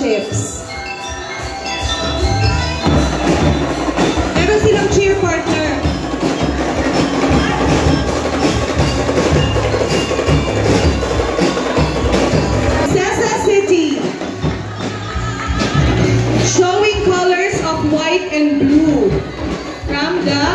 chips. Meron silang cheer partner. Princesa City. Showing colors of white and blue from the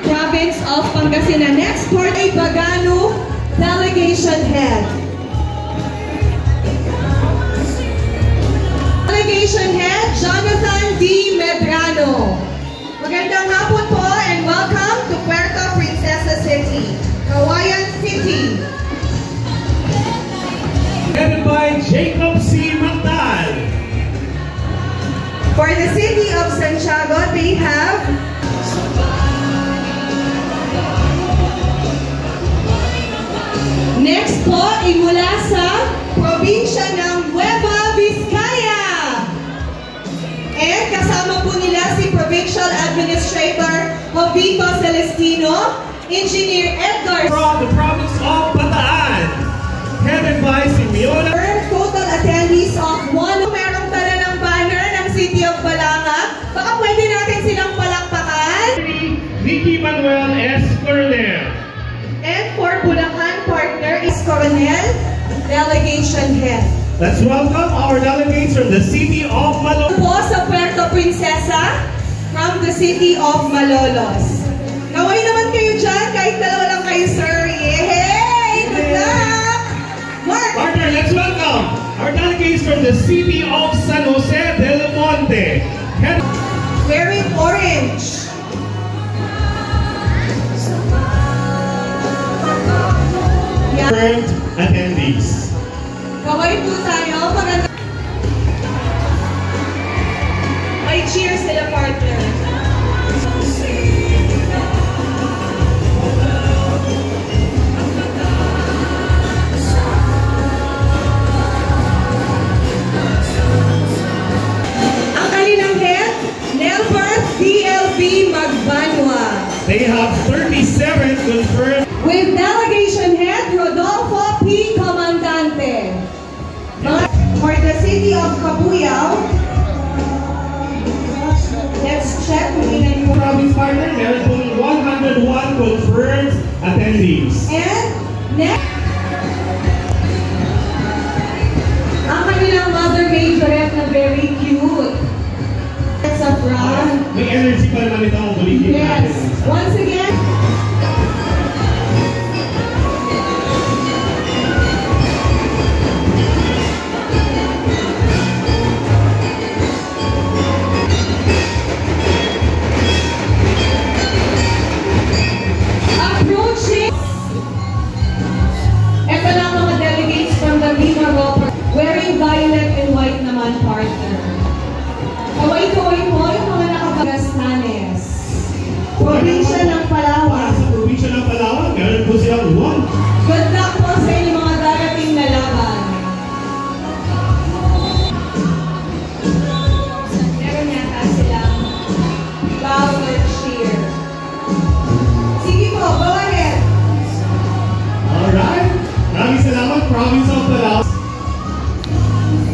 province of Pangasinan. Next part ay Bagano Delegation Head. Delegation Head, Jonathan D. Medrano. Magandang hapon po and welcome to Puerto Princesa City, Cauayan City. Headed by Jacob C. Magdal. For the city of Santiago, they have next po ay mula sa probinsya ng Nueva Vizcaya. And kasama po nila si Provincial Administrator Jovito Celestino, Engineer Edgar. From the province of Bataan, headed by Simeona. Total attendees of one. Merong tala ng banner ng City of Balanga. Baka pwede natin silang palakpakan. Nicky Manuel S. Coronel. And for Bulacan partner is Coronel, Delegation Head. Let's welcome our delegates from the City of Malolos. Po sa Puerto Princesa from the City of Malolos. Naway naman kayo dyan, kahit dalawa lang kayo, sir. Yay! Good luck! Mark! Partner, let's welcome our delegates from the City of San Jose del Monte. Wearing orange. Current attendees. Kaway po tayo. Maganda. May cheers sila, partner. Ang kanilang head, Nelbert DLV Magbanwa. They have 37 confirmed. With delegation head, Rodolfo P. Comandante. For the city of Cabuyao, let's check kung Province partner, meron pong 101 confirmed attendees. And next, ang kanilang mother majorette na very cute. Sa front. May energy pa naman ito ang buligid natin. Yes. Once again, approaching. Ito lang mga delegates from the Lima Roper wearing violet and white naman, partner. Kaway-kaway po yung mga nakapagastanes. Probinsya ng Palawan. Sa probinsya ng Palawan, meron po silang 1. Good luck po sa inyong mga darating na laban. Meron yata silang flower cheer. Sige po, go ahead. Alright. Maraming salamat, Province of Palawan.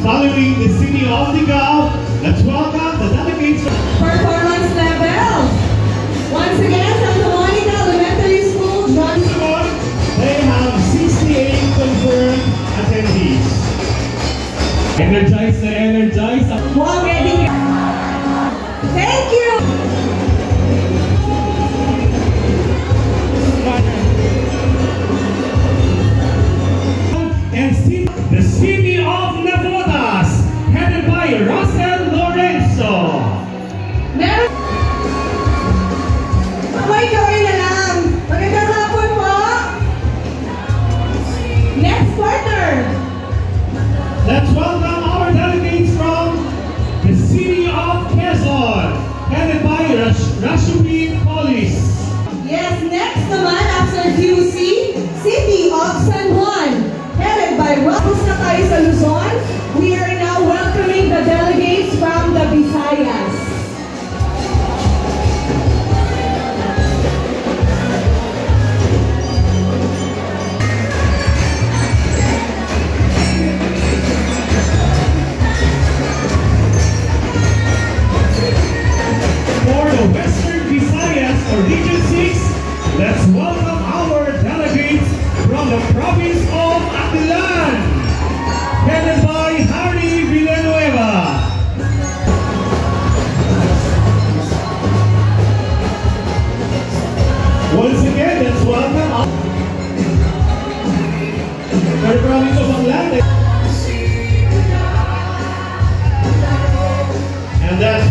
Following the City of Ligao, let's welcome the delegates from Performance level. Once again, Santa Monica Elementary School, John. They have 68 confirmed attendees. Energize na energize. Wow, ready. Thank you. And the City of Navotas, headed by Russell Lorenzo. Meron. Kaway-kaway na lang. Magandang hapon po. Next partner. Let's welcome our delegates from the City of Quezon, headed by Rashumi Police. Yes, next naman after QC, City of San Juan, headed by Ramos na tayo sa Luzon. We are now welcoming the delegates from the Visayas.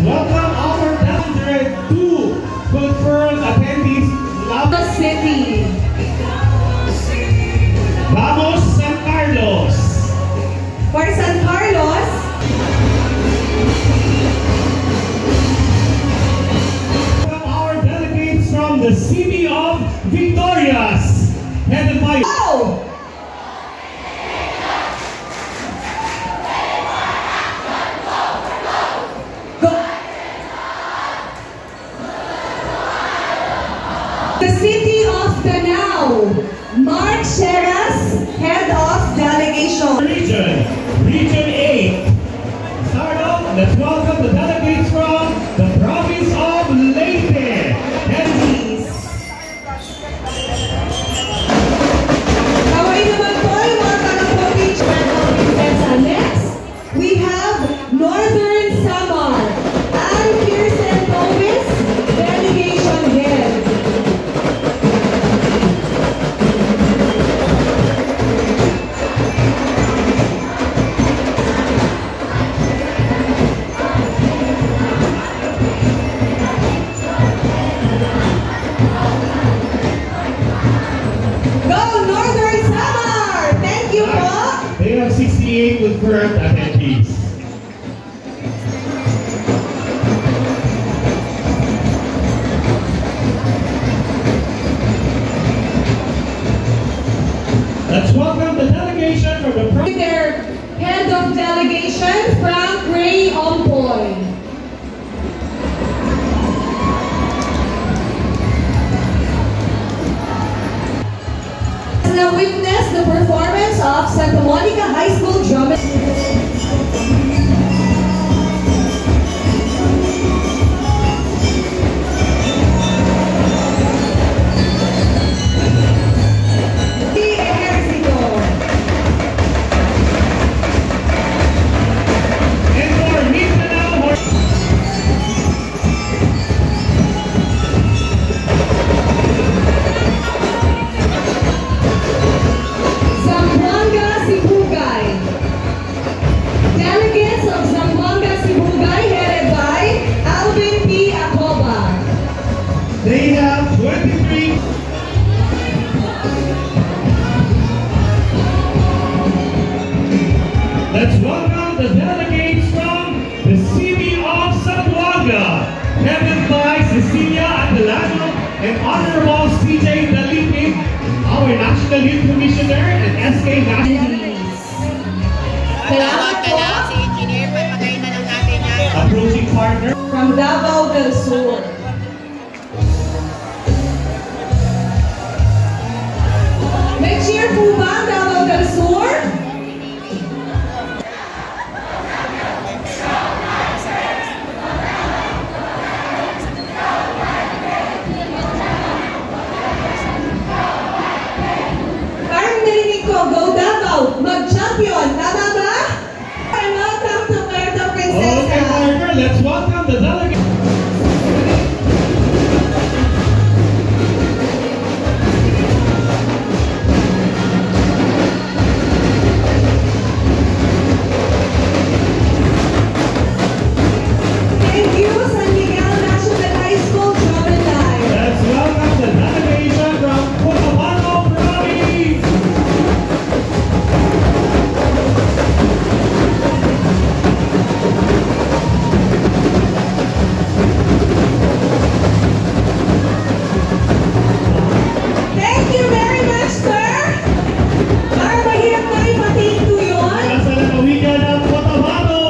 welcome our 102 confirmed attendees. The city. Vamos San Carlos. For San Carlos, Welcome our delegates from the city of Victorias, headed by oh! The city of Danao, Mark Sheras, head of delegation. Region 8. Start off, let's welcome the delegates from the province of Leyte. Please. Kawain naman po yung mga taga-province ng Prinsesa. Next, we have Northern Samar, Ann Pearson Gomez, delegation head. Go Northern Samar! Thank you po! They have 68 confirmed attendees. Let's welcome the delegation from the province. Their head of delegation, Frank Ray Ompoy. Now witness the performance of Santa Monica High School Drum. And for Mindanao, Zamboanga Sibugay. Delegates of Zamboanga Sibugay headed by Alvin P. Acoba. they have 23. Let's welcome the delegates from the city of Zamboanga, headed by Cecilia Adelano and Honorable CJ Dalipe, our National Youth Commissioner and SK National Salamat po Si Engineer, pagpagayin na lang natin yan. Approaching Partner. from Davao del Sur. May cheer po ba ang Davao del Sur? Parang narinig ko, go Davao, mag-champion, tama ba? And welcome to Puerto Okay, Princesa. partner, let's welcome the delegate. Thank you, San Miguel National High School, Drum and Line. Let's welcome the delegation from Cotabato Province. Thank you very much, sir. Para mahirap na ipatiin ko yun. Nasa lalawigan ng Cotabato.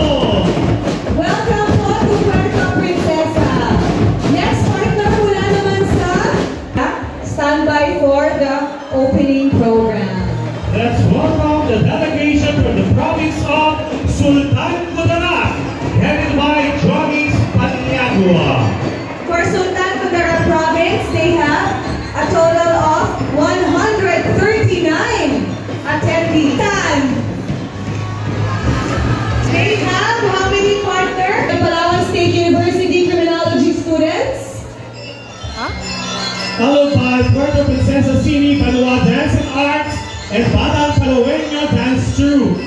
Welcome po to Puerto Princesa. Next partner mula naman sa standby for the opening program. Let's welcome the delegation from the province of Sultan Kudarat, headed by Johnny Paniagua. For Sultan Kudarat Province, they have a total of 139 attendees. They have how many partners? The Palawan State University Criminology students. Followed by Puerto Princesa City Panua Dance and Arts and Batang Palaweño Dance Troupe.